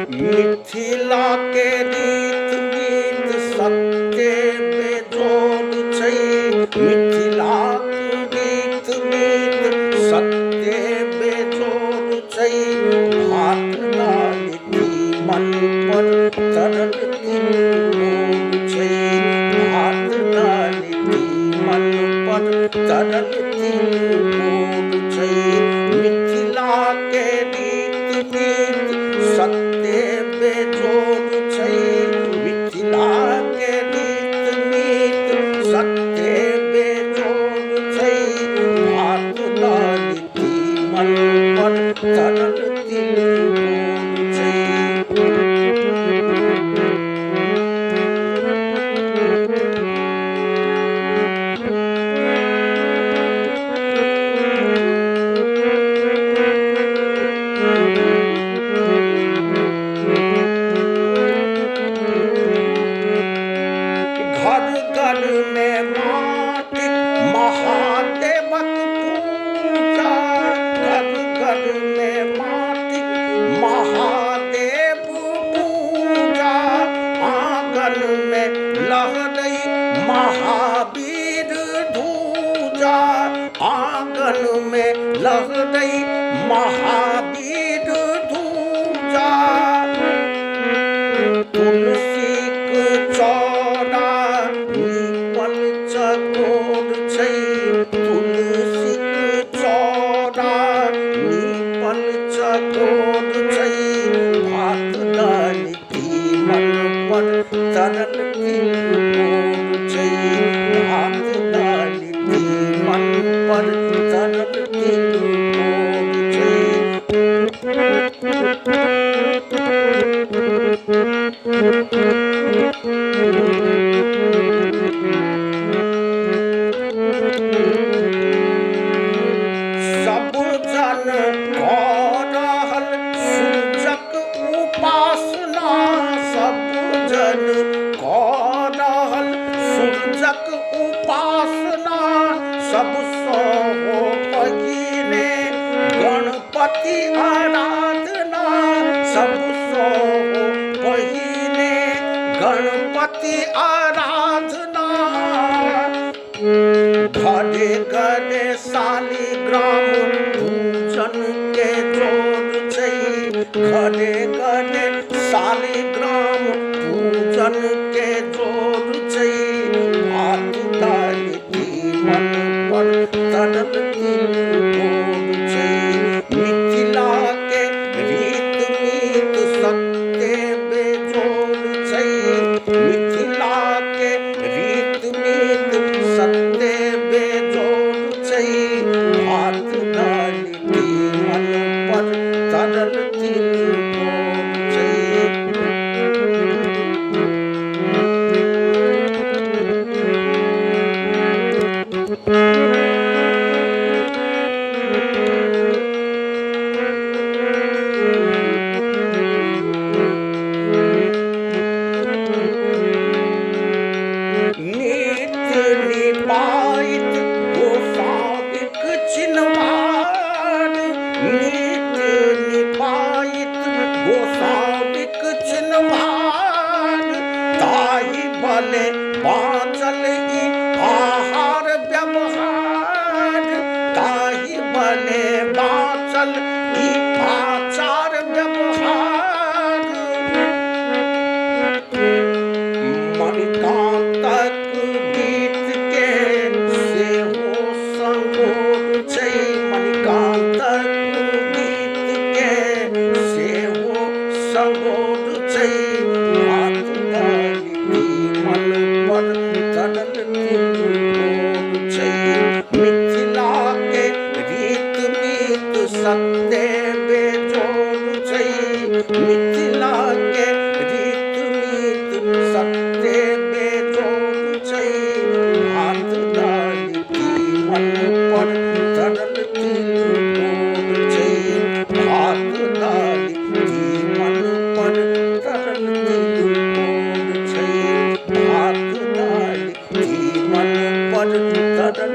मिथिला के रीत मीत सत्य बेजोड़ छै। मिथिला के रीत मीत सत्य बेजोड़ छै। भात दालि तीमन पर तरल तिल मोर छै। भात दालि तीमन पर तरल तिल मोर छै। मिथिला के रीत मीत सत्य बेजोड़ छै। मिथिला के रीत मीत सत्य बेजोड़ छै। भात दालि तीमन पर तरल तिल मोर छै। घर घर में माटिक महादेवक पूजा। घर घर में माटिक महादेव पूजा। आंगन में लहरै महावीर ध्वजा। आंगन में लहरै महावीर ध्वजा। तुलसीक चौड़ा नीपल चकोर छै। तुलसीक चौड़ा नीपल चकोर छै। भात दालि तीमन पर तरल तिल मोर छै। भात दालि तीमन पर तरल तिल मोर छै। सब जन कऽ रहल सूरजक उपासना। सब जन कऽ रहल सूरजक उपासना। सबसँ पहिने गणपति आराधना। सबसँ पहिने गणपति आराधना। घरे घरे शालिग्राम पूजन के जोड़ छै। घरे घरे शालिग्राम पूजन के जोड़ छै। भात दालि तीमन पर तरल तिल मोर छै। मिथिला के रीत मीत सत्य बेजोड़ छै। मिथिला के रीत मीत सत्य बेजोड़ छै। भात दालि तीमन पर तरल तिल मोर छै। नित्य निपाइत गोसाउनिक चिन्हवार। नित्य निपाइत गोसाउनिक चिन्हवार। ताहि बले बाँचल ई आहार व्यवहार। ताहि बले बाँचल ई आचार व्यवहार। मणिकान्तक गीत के सेहो संगोर छै। मणिकान्तक गीत के सेहो संगोर छै। भात दालि तीमन पर तरल तिल मोर छै। मिथिला के रीत मीत सत्य बेजोड़ छै। मिथिला के रीत मीत सत्य बेजोड़ छै। भात दालि तीमन पर तरल तिल मोर छै। भात दालि तीमन पर तरल तिल मोर छै। भात दालि तीमन पर तरल